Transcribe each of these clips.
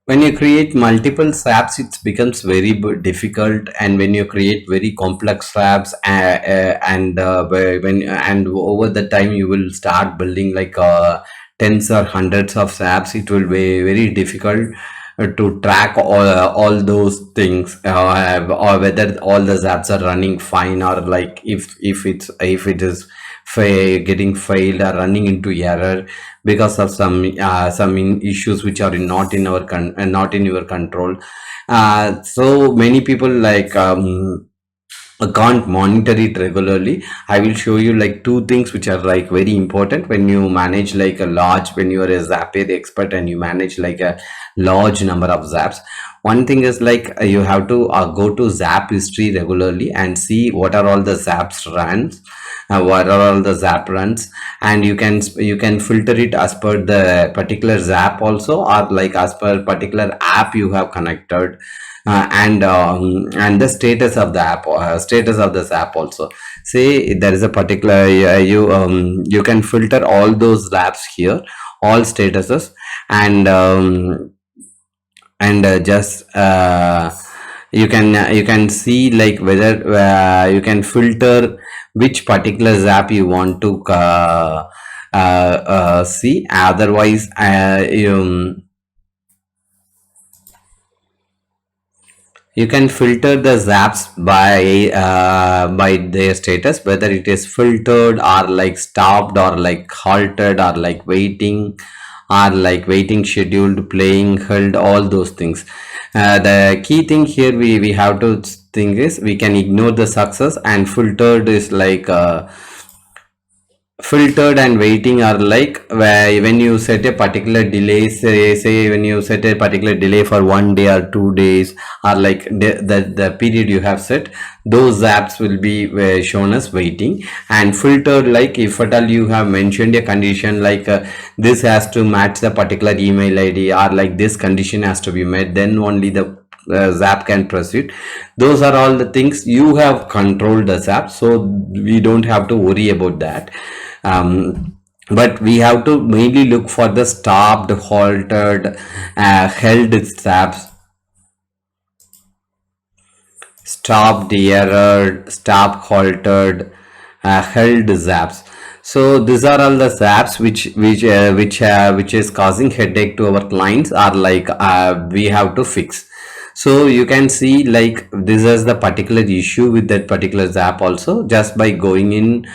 when you create multiple apps, it becomes very difficult. And when you create very complex apps, and when and over the time you will start building like tens or hundreds of apps, it will be very difficult to track all those things, or whether all the apps are running fine, or like if it is getting failed or running into error because of some issues which are not in our not in your control. So many people like can't monitor it regularly. I will show you like two things which are like very important when you manage like a large, when you are a Zapier expert and you manage like a large number of zaps. One thing is like you have to go to Zap history regularly and see what are all the zaps runs, what are all the zap runs, and you can filter it as per the particular zap also, or like as per particular app you have connected, and the status of the app, status of this app also. Say there is a particular, you can filter all those apps here, all statuses, and just you can see like whether you can filter which particular zap you want to see. Otherwise you can filter the zaps by their status, whether it is filtered or like stopped or like halted or like waiting, or like waiting, scheduled, playing, held, all those things. The key thing here we have to think is we can ignore the success, and filtered is like filtered and waiting are like where when you set a particular delay, say when you set a particular delay for 1 day or 2 days, or like the period you have set, those apps will be shown as waiting. And filtered, like if at all you have mentioned a condition like this has to match the particular email id, or like this condition has to be met, then only the Zap can proceed. Those are all the things you have controlled the Zap, so we don't have to worry about that. But we have to mainly look for the stopped, halted, held Zaps, stopped, errored, stop, halted, held zaps. So these are all the zaps which is causing headache to our clients, or like we have to fix. So you can see like this is the particular issue with that particular zap also, just by going in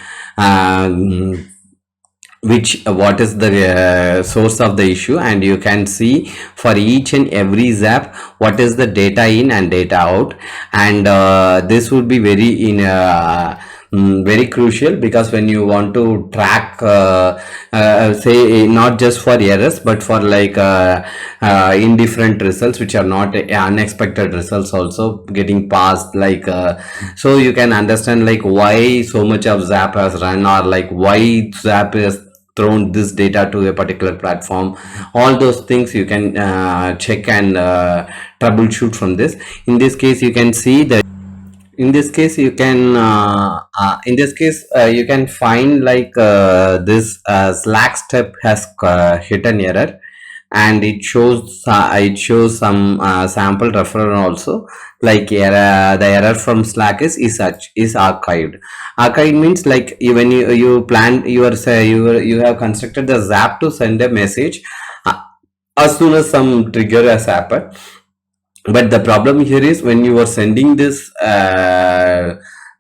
which what is the source of the issue, and you can see for each and every zap what is the data in and data out. And this would be very very crucial, because when you want to track say not just for errors but for like indifferent results which are not unexpected results also getting passed, like so you can understand like why so much of zap has run, or like why zap is thrown this data to a particular platform. All those things you can check and troubleshoot from this. In this case you can see that in this case you can you can find like this slack step has hit an error, and it shows some sample referral also, like the error from slack is archived. Archived means like when you plan you have constructed the zap to send a message as soon as some trigger has happened. But the problem here is when you are sending this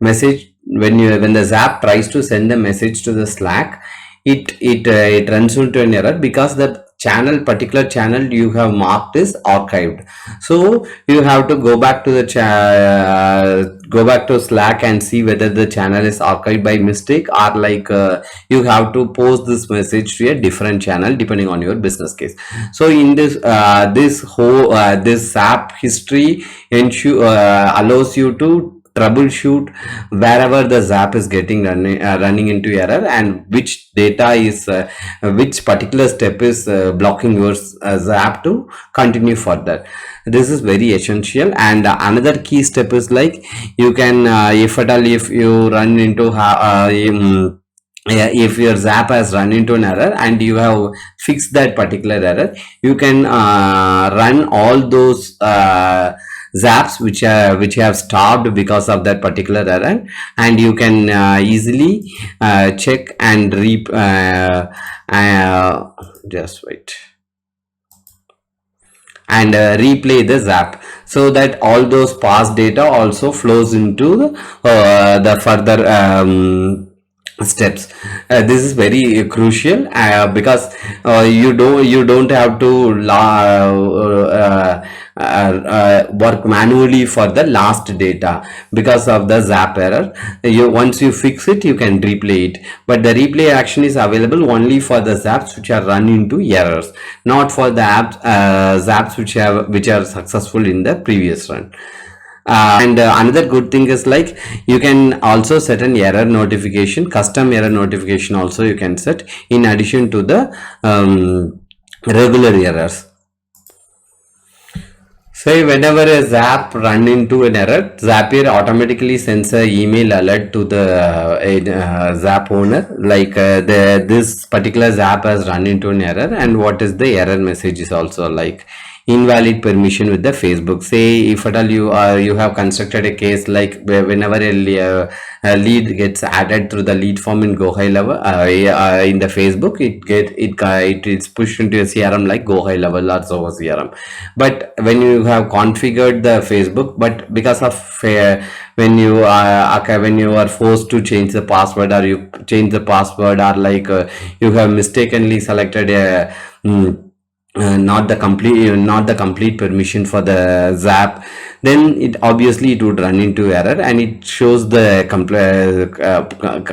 message, when the zap tries to send a message to the slack, it runs into an error, because the particular channel you have marked is archived. So you have to go back to the go back to slack and see whether the channel is archived by mistake, or like you have to post this message to a different channel depending on your business case. So in this this app history allows you to troubleshoot wherever the zap is getting running into error, and which data is which particular step is blocking your zap to continue further. This is very essential. And another key step is like you can if at all if you run into if your Zap has run into an error and you have fixed that particular error, you can run all those Zaps which have stopped because of that particular error, and you can easily check and just wait and replay the Zap, so that all those past data also flows into the further steps. This is very crucial because you don't have to work manually for the last data because of the Zap error. You once you fix it, you can replay it, but the replay action is available only for the Zaps which are run into errors, not for the Zaps which are successful in the previous run. And another good thing is like you can also set an error notification, custom error notification also you can set in addition to the regular errors. So whenever a Zap run into an error, Zapier automatically sends a email alert to the Zap owner, like this particular Zap has run into an error, and what is the error message is also like invalid permission with the Facebook. Say if at all you have constructed a case like whenever a lead gets added through the lead form in Go High level in the Facebook, it is pushed into a CRM like Go High level or Zoho CRM. But when you have configured the Facebook, but because of when you are forced to change the password, or you change the password, or like you have mistakenly selected a not the complete permission for the Zap, then it obviously it would run into error, and it shows the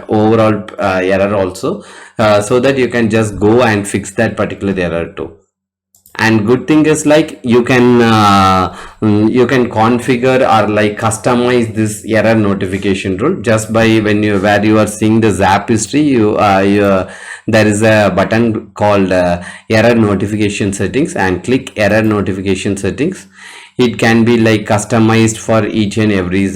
overall error also, so that you can just go and fix that particular error too. And good thing is like you can configure or like customize this error notification rule just by where you are seeing the Zap history. There is a button called error notification settings, and click error notification settings. It can be like customized for each and every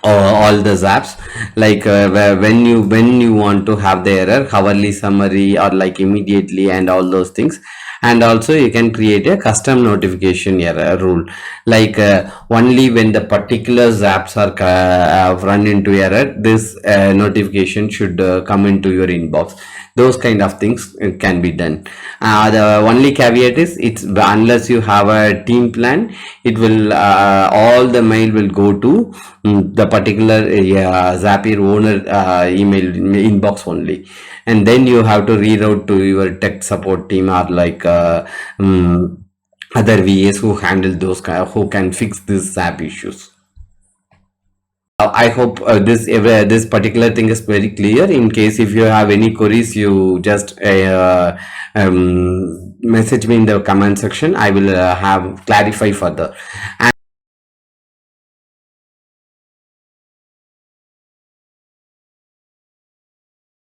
all the Zaps, like when you want to have the error hourly summary or like immediately and all those things. And also you can create a custom notification error rule, like only when the particular Zaps are run into error, this notification should come into your inbox. Those kind of things can be done. The only caveat is it's unless you have a team plan, it will all the mail will go to the particular Zapier owner email inbox only, and then you have to reroute to your tech support team, or like other VAs who handle those who can fix these Zap issues. I hope this particular thing is very clear. In case if you have any queries, you just message me in the comment section. I will have clarify further. And